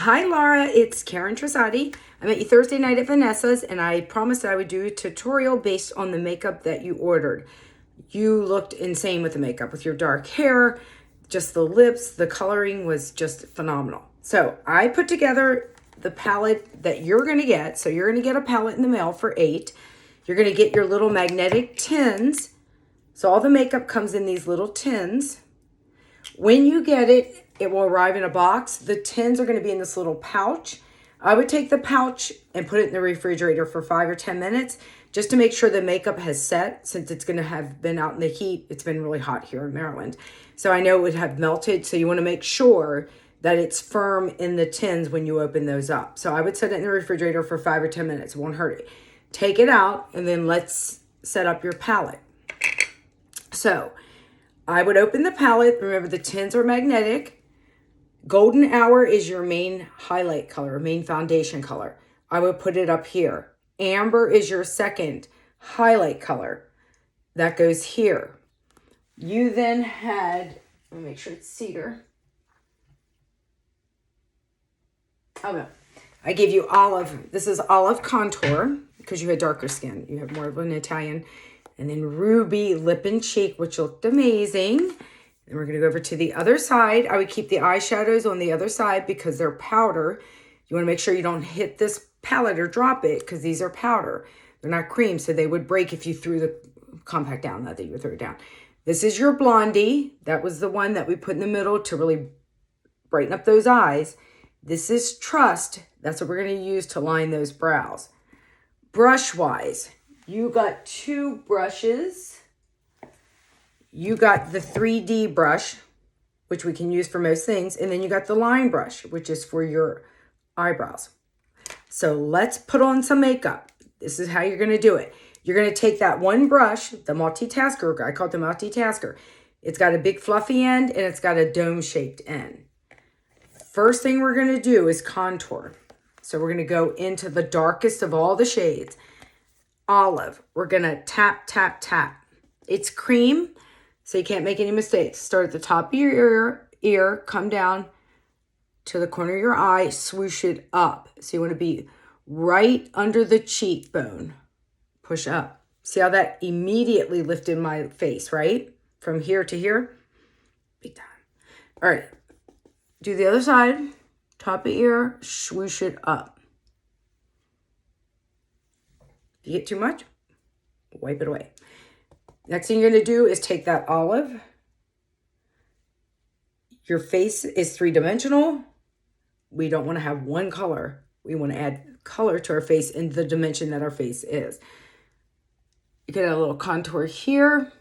Hi, Laura. It's Karen Trasati. I met you Thursday night at Vanessa's, and I promised I would do a tutorial based on the makeup that you ordered. You looked insane with the makeup, with your dark hair, just the lips, the coloring was just phenomenal. So I put together the palette that you're going to get. So you're going to get a palette in the mail for 8. You're going to get your little magnetic tins. So all the makeup comes in these little tins. When you get it, it will arrive in a box. The tins are going to be in this little pouch. I would take the pouch and put it in the refrigerator for 5 or 10 minutes just to make sure the makeup has set, since it's going to have been out in the heat. It's been really hot here in Maryland. So I know it would have melted. So you want to make sure that it's firm in the tins when you open those up. So I would set it in the refrigerator for 5 or 10 minutes. It won't hurt it. Take it out and then let's set up your palette. So I would open the palette. Remember, the tins are magnetic. Golden Hour is your main highlight color, main foundation color. I would put it up here. Amber is your second highlight color. That goes here. You then had, let me make sure it's cedar. Oh no, I gave you olive. This is olive contour because you had darker skin. You have more of an Italian. And then ruby lip and cheek, which looked amazing. And we're going to go over to the other side. I would keep the eyeshadows on the other side because they're powder. You want to make sure you don't hit this palette or drop it because these are powder. They're not cream, so they would break if you threw the compact down, not that you would throw it down. This is your Blondie. That was the one that we put in the middle to really brighten up those eyes. This is Trust. That's what we're going to use to line those brows. Brush-wise, you got 2 brushes. You got the 3D brush, which we can use for most things. And then you got the line brush, which is for your eyebrows. So let's put on some makeup. This is how you're going to do it. You're going to take that one brush, the multitasker. I call it the multitasker. It's got a big fluffy end and it's got a dome-shaped end. First thing we're going to do is contour. So we're going to go into the darkest of all the shades. Olive. We're going to tap, tap, tap. It's cream, so you can't make any mistakes. Start at the top of your ear, come down to the corner of your eye, swoosh it up. So you want to be right under the cheekbone. Push up. See how that immediately lifted my face, right? From here to here. Big time. All right. Do the other side. Top of ear, swoosh it up. If you get too much, wipe it away. Next thing you're going to do is take that olive. Your face is 3-dimensional. We don't want to have one color. We want to add color to our face in the dimension that our face is. You get a little contour here.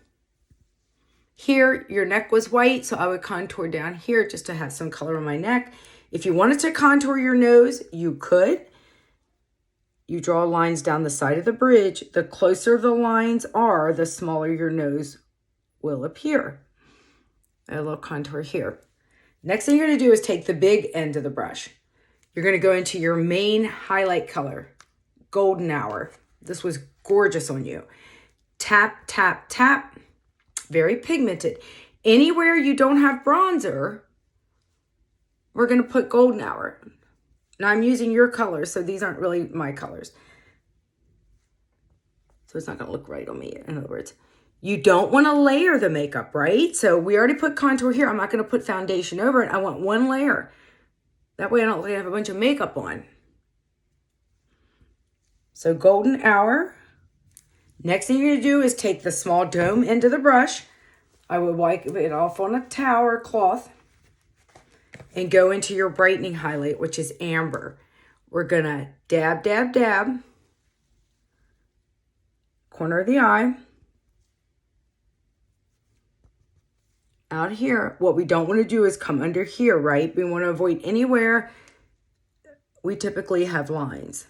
Here, your neck was white, so I would contour down here just to have some color on my neck. If you wanted to contour your nose, you could. You draw lines down the side of the bridge. The closer the lines are, the smaller your nose will appear. A little contour here. Next thing you're going to do is take the big end of the brush. You're going to go into your main highlight color, Golden Hour. This was gorgeous on you. Tap, tap, tap. Very pigmented. Anywhere you don't have bronzer, we're going to put Golden Hour. Now I'm using your colors, so these aren't really my colors. So it's not going to look right on me, in other words. You don't want to layer the makeup, right? So we already put contour here. I'm not going to put foundation over it. I want one layer. That way I don't have a bunch of makeup on. So Golden Hour. Next thing you're going to do is take the small dome end of the brush. I would wipe it off on a towel or cloth. And go into your brightening highlight, which is Amber. We're going to dab, dab, dab. Corner of the eye. Out here. What we don't want to do is come under here, right? We want to avoid anywhere we typically have lines.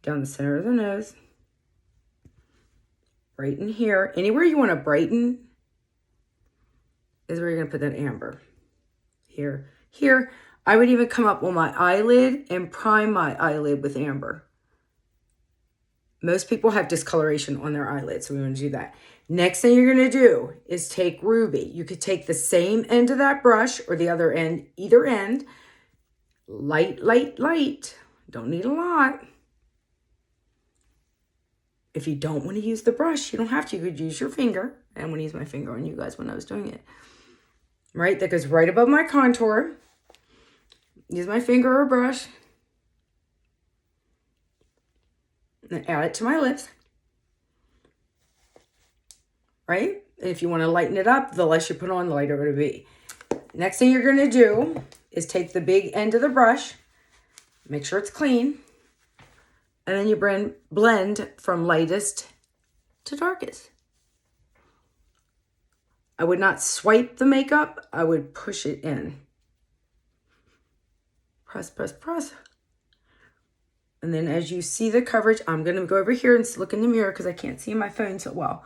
Down the center of the nose. Brighten here. Anywhere you want to brighten is where you're going to put that amber. Here, I would even come up on my eyelid and prime my eyelid with amber. Most people have discoloration on their eyelids, so we want to do that. Next thing you're going to do is take Ruby. You could take the same end of that brush or the other end, either end. Light, light, light. Don't need a lot. If you don't want to use the brush, you don't have to. You could use your finger. I'm going to use my finger on you guys when I was doing it. Right? That goes right above my contour. Use my finger or brush. And add it to my lips. Right? And if you want to lighten it up, the less you put on, the lighter it'll be. Next thing you're going to do is take the big end of the brush. Make sure it's clean. And then you blend from lightest to darkest. I would not swipe the makeup. I would push it in. Press, press, press. And then as you see the coverage, I'm going to go over here and look in the mirror because I can't see my phone so well.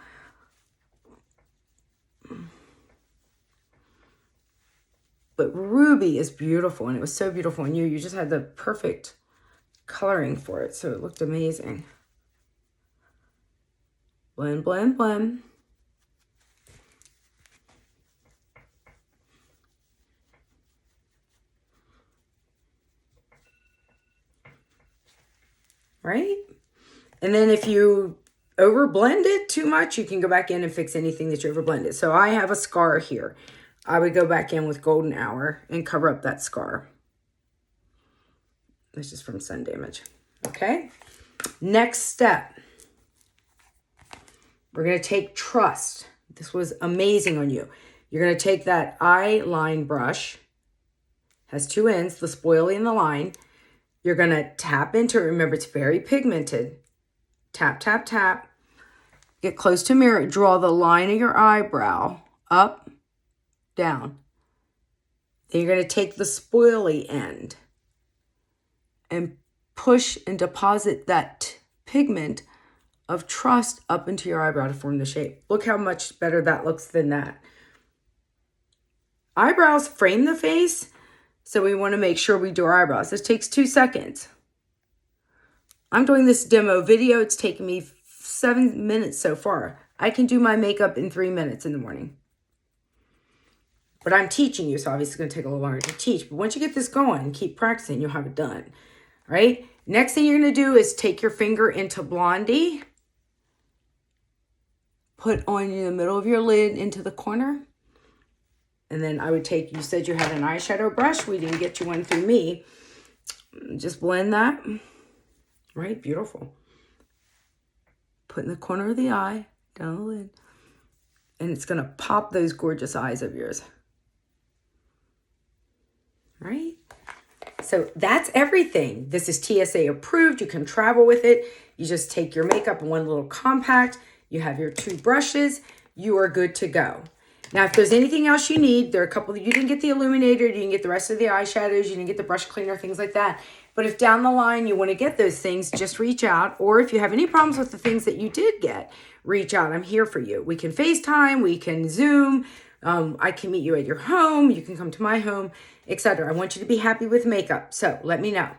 But Ruby is beautiful, and it was so beautiful on you. You just had the perfect coloring for it, so it looked amazing. Blend, blend, blend. Right? And then if you over blend it too much, you can go back in and fix anything that you over blended. So I have a scar here. I would go back in with Golden Hour and cover up that scar. This is from sun damage. Okay. Next step. We're going to take Trust. This was amazing on you. You're going to take that eye line brush. Has two ends, the spoilie and the line. You're going to tap into it. Remember, it's very pigmented. Tap, tap, tap. Get close to mirror. Draw the line of your eyebrow up, down. Then you're going to take the spoilie end and push and deposit that pigment of Trust up into your eyebrow to form the shape. Look how much better that looks than that. Eyebrows frame the face, so we want to make sure we do our eyebrows. This takes 2 seconds. I'm doing this demo video. It's taken me 7 minutes so far. I can do my makeup in 3 minutes in the morning. But I'm teaching you, so obviously it's going to take a little longer to teach. But once you get this going, keep practicing, you'll have it done. All right? Next thing you're going to do is take your finger into Blondie. Put on in the middle of your lid into the corner. And then I would take, you said you had an eyeshadow brush. We didn't get you one through me. Just blend that. Right? Beautiful. Put in the corner of the eye, down the lid. And it's going to pop those gorgeous eyes of yours. Right? So that's everything. This is TSA approved. You can travel with it. You just take your makeup in one little compact. You have your 2 brushes. You are good to go. Now, if there's anything else you need, there are a couple that you didn't get the illuminator, you didn't get the rest of the eyeshadows, you didn't get the brush cleaner, things like that. But if down the line you want to get those things, just reach out. Or if you have any problems with the things that you did get, reach out. I'm here for you. We can FaceTime, we can Zoom, I can meet you at your home, you can come to my home, etc. I want you to be happy with makeup. So let me know.